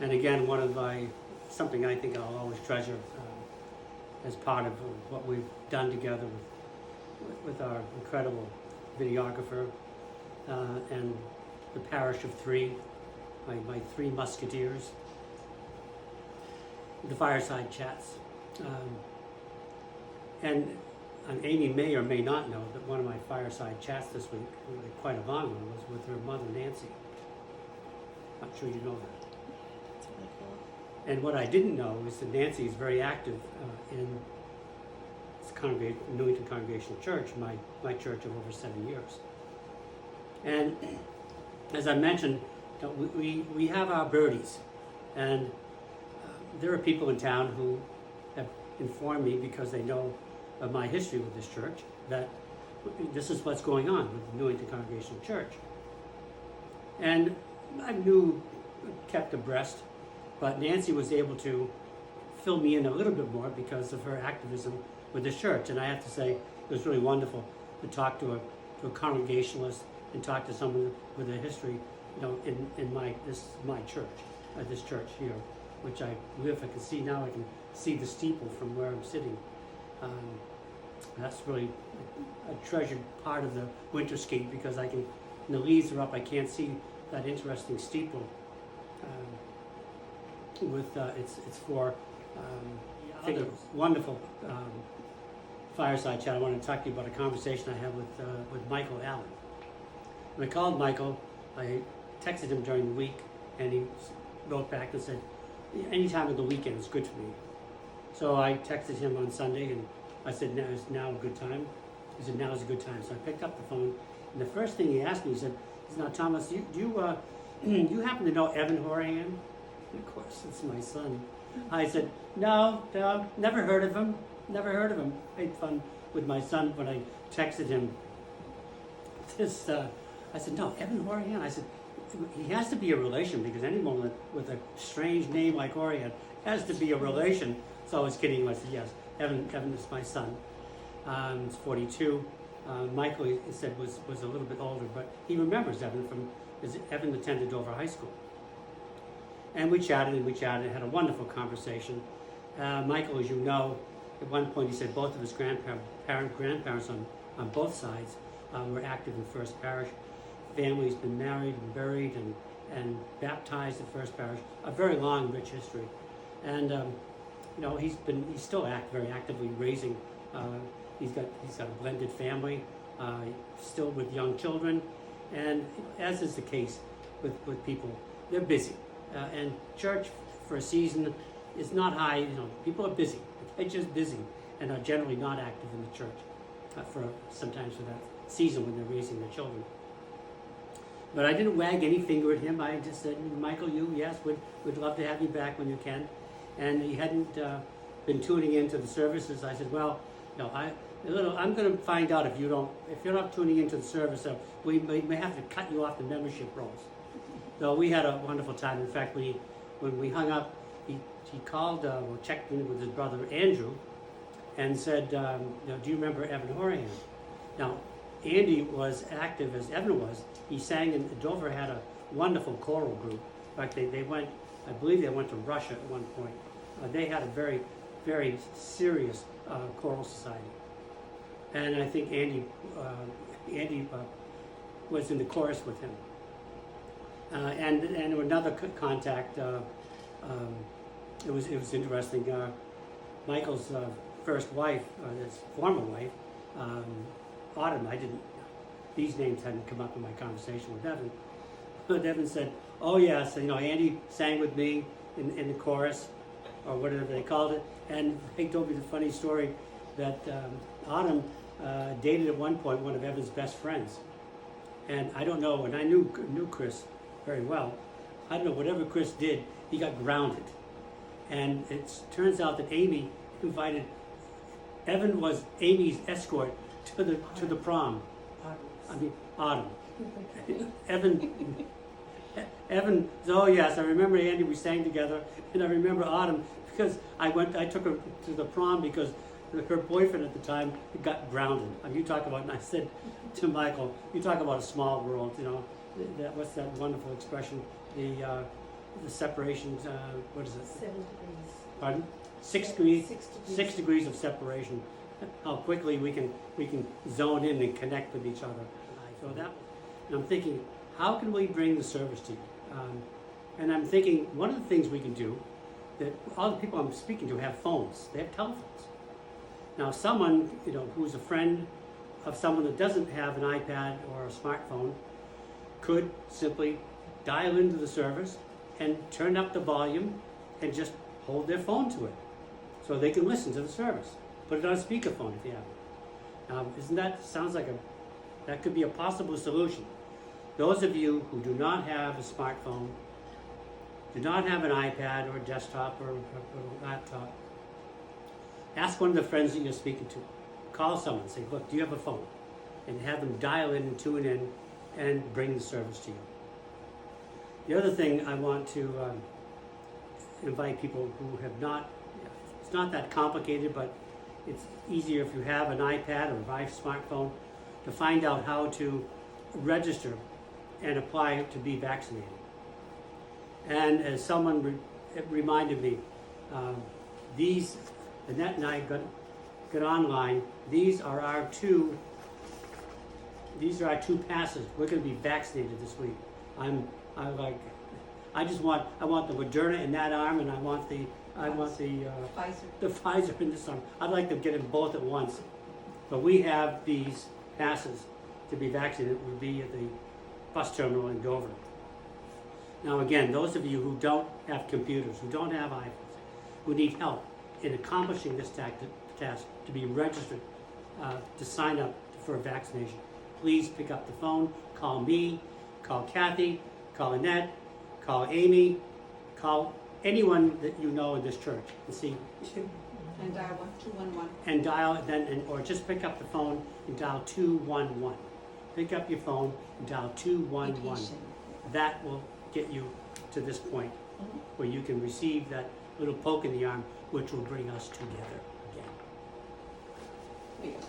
And again, something I think I'll always treasure as part of what we've done together with our incredible videographer and the parish of three, my three musketeers, the Fireside chats. And Amy may or may not know that one of my Fireside chats this week, quite a long one, was with her mother, Nancy. I'm sure you know that. That's really cool. And what I didn't know is that Nancy is very active in Newington Congregational Church, my church of over 7 years. And as I mentioned, we have our birdies, and there are people in town who have informed me, because they know of my history with this church, that this is what's going on with the Newington Congregational Church. And I kept abreast, but Nancy was able to fill me in a little bit more because of her activism with this church. And I have to say, it was really wonderful to talk to a congregationalist and talk to someone with a history, in my church, this church here, which I live. I can see now. I can see the steeple from where I'm sitting. That's really a treasured part of the winter skate, because when the leaves are up, I can't see that interesting steeple. It's for I think a wonderful fireside chat. I want to talk to you about a conversation I had with Michael Allen. When I called Michael, I texted him during the week, and he wrote back and said, any time of the weekend is good for me. So I texted him on Sunday, and I said, is now a good time? He said, now is a good time. So I picked up the phone, and the first thing he asked me, he said, now Thomas, do you happen to know Evan Horahan? And of course, it's my son. I said, no, never heard of him. Never heard of him. I had fun with my son when I texted him this. I said, no, Evan Horahan. I said, he has to be a relation, because anyone with a strange name like Horahan has to be a relation. So I was kidding him. I said, yes, Evan is my son. He's 42. Michael, he said, was a little bit older, but he remembers Evan Evan attended Dover High School. And we chatted, had a wonderful conversation. Michael, as you know, at one point he said both of his grandparents on both sides were active in First Parish. Family's been married and buried and baptized at First Parish. A very long, rich history. And he's still very actively raising. He's got a blended family, still with young children, and as is the case with people, they're busy. And church for a season is not high. People are busy. They're just busy and are generally not active in the church sometimes for that season when they're raising their children. But I didn't wag any finger at him. I just said, Michael, yes, we'd love to have you back when you can. And he hadn't been tuning into the services. I said, well, I'm going to find out if you're not tuning into the service, we may have to cut you off the membership rolls. So we had a wonderful time. In fact, when we hung up, he called, checked in with his brother Andrew, and said, do you remember Evan Horahan? Now, Andy was active as Evan was. He sang, and Dover had a wonderful choral group. In fact, they went, I believe they went to Russia at one point. They had a very, very serious choral society. And I think Andy was in the chorus with him. And another contact, it was interesting. Michael's first wife, his former wife, Autumn, these names hadn't come up in my conversation with Evan. But Evan said, oh yes, Andy sang with me in the chorus, or whatever they called it. And they told me the funny story that Autumn dated at one point one of Evan's best friends. And I don't know, and I knew Chris very well. I don't know, whatever Chris did, he got grounded. And it turns out that Amy invited, Evan was Amy's escort to the prom. Autumn. Evan, oh yes, I remember Andy, we sang together, and I remember Autumn because I took her to the prom because her boyfriend at the time got grounded. You talk about, and I said to Michael, you talk about a small world, what's that wonderful expression? the separation, what is it? 7 degrees. Pardon? 6 degrees. 6 degrees. 6 degrees of separation. How quickly we can zone in and connect with each other. So that, and I'm thinking, how can we bring the service to you? And I'm thinking one of the things we can do, that all the people I'm speaking to have phones. They have telephones. Now, someone who's a friend of someone that doesn't have an iPad or a smartphone could simply dial into the service and turn up the volume and just hold their phone to it, so they can listen to the service. Put it on speakerphone if you have it. Isn't that, sounds like that could be a possible solution. Those of you who do not have a smartphone, do not have an iPad or a desktop or a laptop, ask one of the friends that you're speaking to. Call someone and say, look, do you have a phone? And have them dial in and tune in and bring the service to you. The other thing I want to invite people who have not, it's not that complicated, but it's easier if you have an iPad or a smartphone to find out how to register and apply to be vaccinated. And as someone reminded me, Annette and I got online. These are our two passes. We're going to be vaccinated this week. I want the Moderna in that arm, and I want the Pfizer in this arm. I'd like to get them both at once. But we have these passes to be vaccinated. We'll be at the bus terminal in Dover. Now again, those of you who don't have computers, who don't have iPhones, who need help in accomplishing this task to be registered, to sign up for a vaccination, please pick up the phone, call me, call Kathy, call Annette, call Amy, call anyone that you know in this church and see. And dial 211. And dial, or just pick up the phone and dial 211. Pick up your phone and dial 211. That will get you to this point where you can receive that little poke in the arm, which will bring us together again. There you go.